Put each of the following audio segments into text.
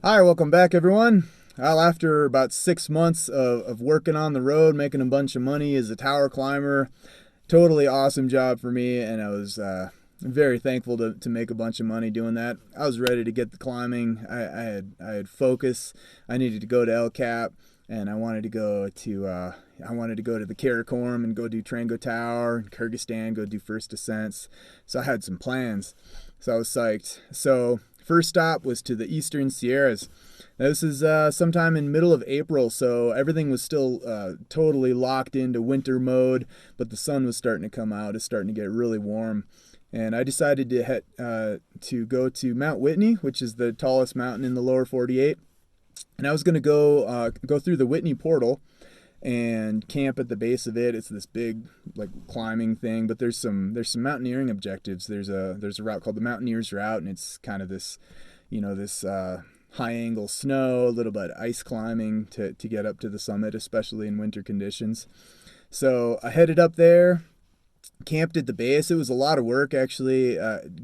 Hi, welcome back, everyone. Well, after about 6 months of working on the road, making a bunch of money as a tower climber, totally awesome job for me, and I was very thankful to make a bunch of money doing that. I was ready to get the climbing. I had focus. I needed to go to El Cap, and I wanted to go to the Karakoram and go do Trango Tower, in Kyrgyzstan, go do first ascents. So I had some plans. So I was psyched. So first stop was to the Eastern Sierras. Now, this is sometime in middle of April, so everything was still totally locked into winter mode, but the sun was starting to come out. It's starting to get really warm, and I decided to go to Mount Whitney, which is the tallest mountain in the lower 48. And I was going to go through the Whitney portal and camp at the base of it. It's this big like climbing thing, but there's some mountaineering objectives. There's a route called the Mountaineer's route, and it's kind of this high angle snow, a little bit of ice climbing to get up to the summit, especially in winter conditions. So I headed up there, camped at the base. It was a lot of work actually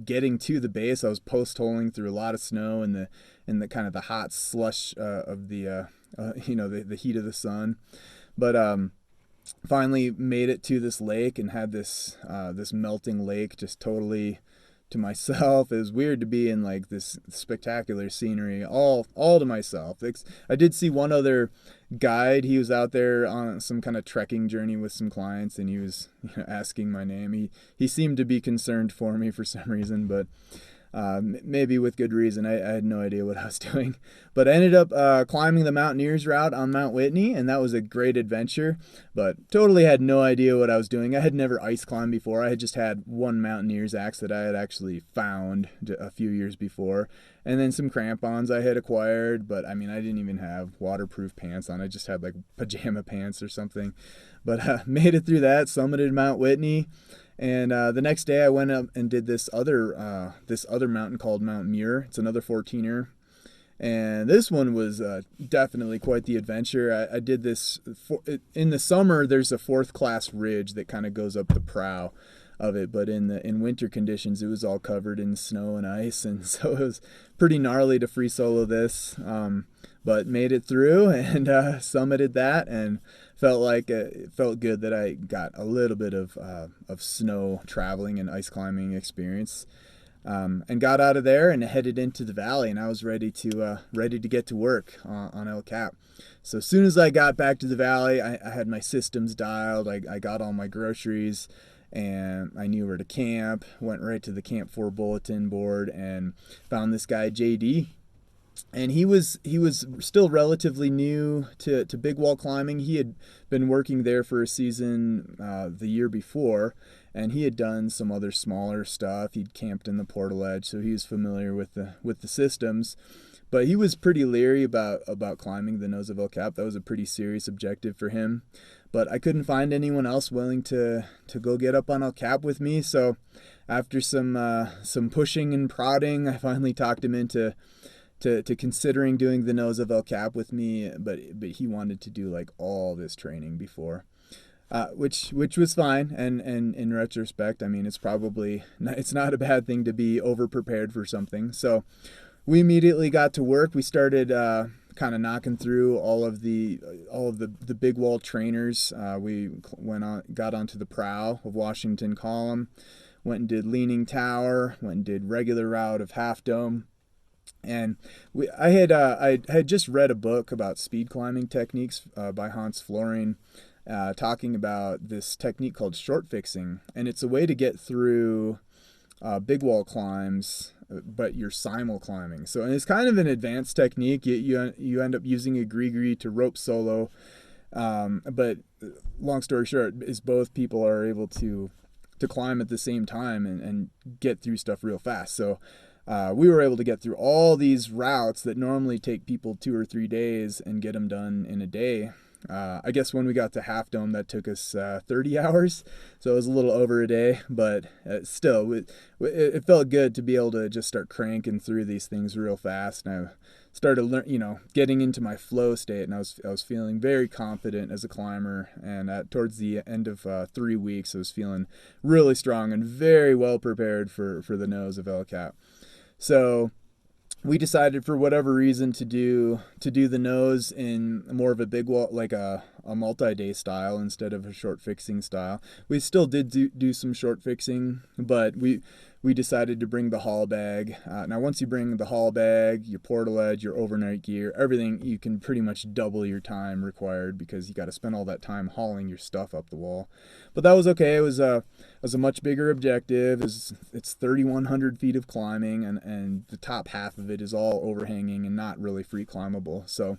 getting to the base. I was post holing through a lot of snow and the kind of the hot slush of the heat of the sun. But finally made it to this lake and had this melting lake just totally to myself. It was weird to be in like this spectacular scenery all to myself. I did see one other guide. He was out there on some kind of trekking journey with some clients, and he was asking my name. He seemed to be concerned for me for some reason, but maybe with good reason. I had no idea what I was doing. But I ended up climbing the Mountaineer's route on Mount Whitney, and that was a great adventure, but totally had no idea what I was doing. I had never ice climbed before. I had just had one Mountaineer's axe that I had actually found a few years before, and then some crampons I had acquired, but I mean, I didn't even have waterproof pants on. I just had like pajama pants or something. But made it through that, summited Mount Whitney. And the next day, I went up and did this other mountain called Mount Muir. It's another 14er, and this one was definitely quite the adventure. I did this in the summer. There's a fourth class ridge that kind of goes up the prow of it, but in winter conditions, it was all covered in snow and ice, and so it was pretty gnarly to free solo this. But made it through and summited that, and it felt good that I got a little bit of snow traveling and ice climbing experience. And got out of there and headed into the valley, and I was ready to get to work on El Cap. So as soon as I got back to the valley, I had my systems dialed. I got all my groceries, and I knew where to camp. Went right to the Camp 4 bulletin board and found this guy JD, and he was still relatively new to big wall climbing. He had been working there for a season the year before, and he had done some other smaller stuff. He'd camped in the Portal Edge, so he was familiar with the systems. But he was pretty leery about climbing the Nose of El Cap. That was a pretty serious objective for him. But I couldn't find anyone else willing to go get up on El Cap with me. So after some pushing and prodding, I finally talked him into to considering doing the Nose of El Cap with me, but he wanted to do like all this training before, which was fine. And in retrospect, I mean, it's not a bad thing to be over prepared for something. So we immediately got to work. We started kind of knocking through all of the big wall trainers. We got onto the Prow of Washington Column, went and did Leaning Tower, went and did regular route of Half Dome. And I had just read a book about speed climbing techniques by Hans Florin, talking about this technique called short fixing, and it's a way to get through big wall climbs, but you're simul climbing. So, and it's kind of an advanced technique. You end up using a gree to rope solo, but long story short, is both people are able to climb at the same time and get through stuff real fast. So we were able to get through all these routes that normally take people 2 or 3 days and get them done in a day. I guess when we got to Half Dome, that took us 30 hours, so it was a little over a day, but still, it felt good to be able to just start cranking through these things real fast. And I started getting into my flow state, and I was feeling very confident as a climber. And towards the end of 3 weeks, I was feeling really strong and very well prepared for the Nose of El Cap. So we decided for whatever reason to do the nose in more of a big wall, like a multi-day style instead of a short fixing style. We still did do some short fixing, but we decided to bring the haul bag. Now once you bring the haul bag, your portaledge, your overnight gear, everything, you can pretty much double your time required because you got to spend all that time hauling your stuff up the wall. But that was okay. It was a much bigger objective. It's 3,100 feet of climbing, and the top half of it is all overhanging and not really free climbable. So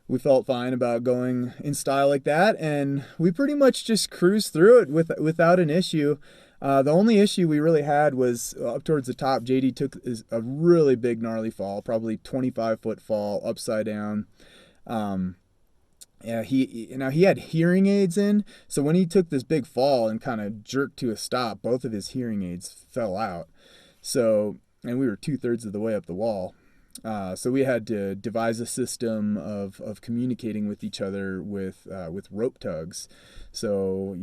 we felt fine about going in style like that, and we pretty much just cruised through it without an issue. The only issue we really had was up towards the top. JD took a really big gnarly fall, probably 25-foot fall, upside down. Yeah, he had hearing aids in, so when he took this big fall and kind of jerked to a stop, both of his hearing aids fell out. So, and we were 2/3 of the way up the wall. So we had to devise a system of communicating with each other with rope tugs. So,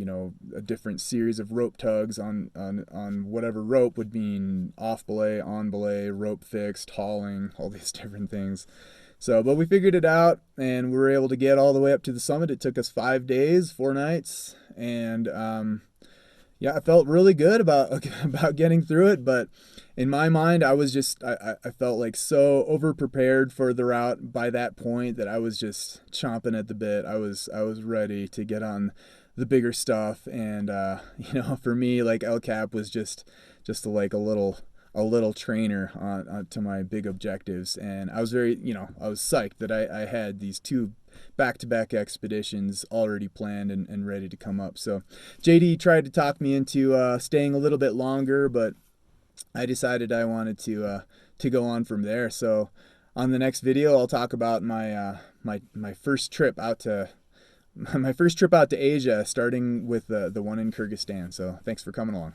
a different series of rope tugs on whatever rope would mean off belay, on belay, rope fixed, hauling, all these different things. So, but we figured it out, and we were able to get all the way up to the summit. It took us 5 days, 4 nights, and yeah, I felt really good about getting through it. But in my mind, I was just I felt like so over prepared for the route by that point that I was just chomping at the bit. I was ready to get on the bigger stuff, and for me, like El Cap was just like a little trainer on to my big objectives, and I was very I was psyched that I had these 2 back-to-back expeditions already planned and ready to come up. So JD tried to talk me into staying a little bit longer, but I decided I wanted to go on from there. So on the next video, I'll talk about my first trip out to Asia, starting with the one in Kyrgyzstan. So thanks for coming along.